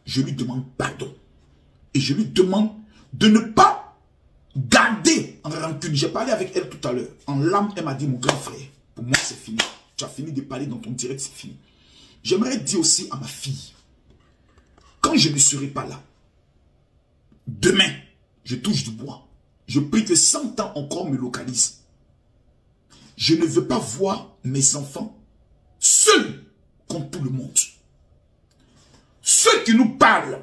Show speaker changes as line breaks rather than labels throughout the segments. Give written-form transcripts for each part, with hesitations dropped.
je lui demande pardon. Et je lui demande de ne pas garder en rancune. J'ai parlé avec elle tout à l'heure. En larmes, elle m'a dit, mon grand frère, pour moi c'est fini. Tu as fini de parler dans ton direct, c'est fini. J'aimerais dire aussi à ma fille, quand je ne serai pas là, demain, je touche du bois. Je prie que 100 ans encore me localise. Je ne veux pas voir mes enfants seuls contre tout le monde. Ceux qui nous parlent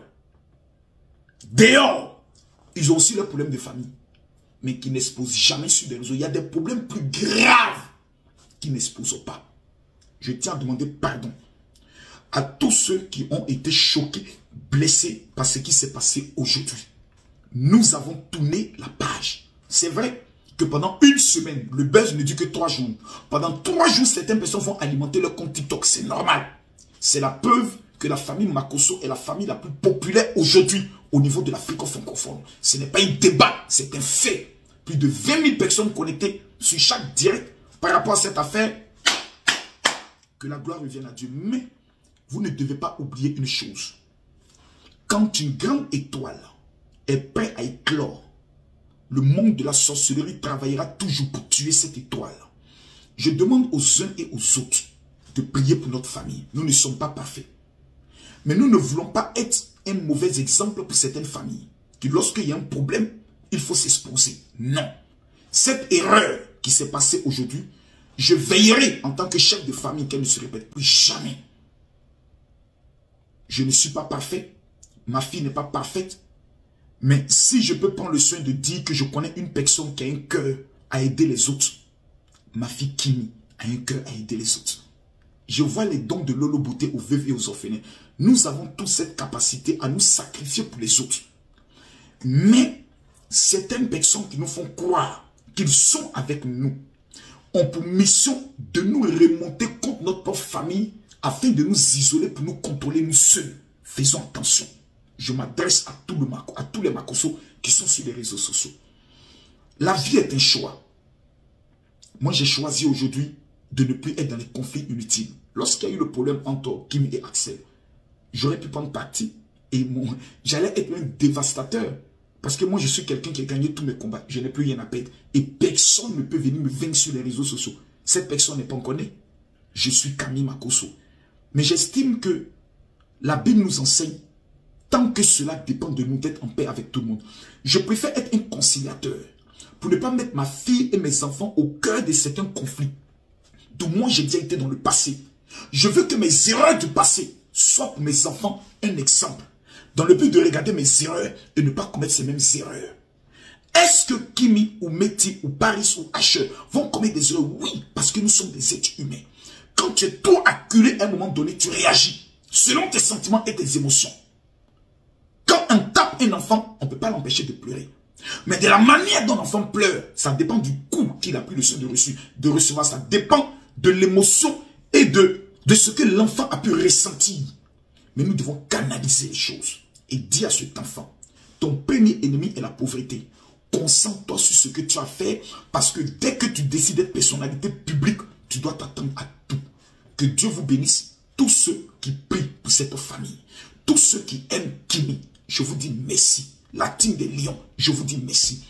dehors, ils ont aussi leurs problèmes de famille, mais qui n'exposent jamais sur des réseaux. Il y a des problèmes plus graves qui n'exposent pas. Je tiens à demander pardon à tous ceux qui ont été choqués, blessés par ce qui s'est passé aujourd'hui. Nous avons tourné la page. C'est vrai que pendant une semaine, le buzz ne dit que 3 jours. Pendant 3 jours, certaines personnes vont alimenter leur compte TikTok. C'est normal. C'est la preuve que la famille Makosso est la famille la plus populaire aujourd'hui au niveau de l'Afrique francophone. Ce n'est pas un débat, c'est un fait. Plus de 20 000 personnes connectées sur chaque direct par rapport à cette affaire. Que la gloire revienne à Dieu. Mais vous ne devez pas oublier une chose. Quand une grande étoile est prête à éclore, le monde de la sorcellerie travaillera toujours pour tuer cette étoile. Je demande aux uns et aux autres de prier pour notre famille. Nous ne sommes pas parfaits. Mais nous ne voulons pas être un mauvais exemple pour certaines familles. Que lorsqu'il y a un problème, il faut s'exposer. Non. Cette erreur qui s'est passée aujourd'hui, je veillerai en tant que chef de famille qu'elle ne se répète plus jamais. Je ne suis pas parfait. Ma fille n'est pas parfaite. Mais si je peux prendre le soin de dire que je connais une personne qui a un cœur à aider les autres, ma fille Kimi a un cœur à aider les autres. Je vois les dons de Lolo Beauté aux veuves et aux orphelins. Nous avons tous cette capacité à nous sacrifier pour les autres. Mais certaines personnes qui nous font croire qu'ils sont avec nous ont pour mission de nous remonter contre notre propre famille afin de nous isoler pour nous contrôler nous seuls. Faisons attention. Je m'adresse à tous les Makosso qui sont sur les réseaux sociaux. La vie est un choix. Moi, j'ai choisi aujourd'hui de ne plus être dans les conflits inutiles. Lorsqu'il y a eu le problème entre Kim et Axel, j'aurais pu prendre parti et j'allais être un dévastateur. Parce que moi, je suis quelqu'un qui a gagné tous mes combats. Je n'ai plus rien à perdre. Et personne ne peut venir me vaincre sur les réseaux sociaux. Cette personne n'est pas encore née. Je suis Camille Makosso. Mais j'estime que la Bible nous enseigne, tant que cela dépend de nous, d'être en paix avec tout le monde. Je préfère être un conciliateur pour ne pas mettre ma fille et mes enfants au cœur de certains conflits dont moi j'ai déjà été dans le passé. Je veux que mes erreurs du passé soient pour mes enfants un exemple, dans le but de regarder mes erreurs et ne pas commettre ces mêmes erreurs. Est-ce que Kimi ou Meti ou Paris ou Asher vont commettre des erreurs? Oui, parce que nous sommes des êtres humains. Quand tu es trop acculé à un moment donné, tu réagis selon tes sentiments et tes émotions. Quand on tape un enfant, on ne peut pas l'empêcher de pleurer. Mais de la manière dont l'enfant pleure, ça dépend du coup qu'il a pris le soin de recevoir. Ça dépend de l'émotion et de ce que l'enfant a pu ressentir. Mais nous devons canaliser les choses et dire à cet enfant, ton premier ennemi est la pauvreté. Concentre-toi sur ce que tu as fait parce que dès que tu décides d'être personnalité publique, tu dois t'attendre à tout. Que Dieu vous bénisse, tous ceux qui prient pour cette famille, tous ceux qui aiment Kimi. Je vous dis merci. La team des lions, je vous dis merci.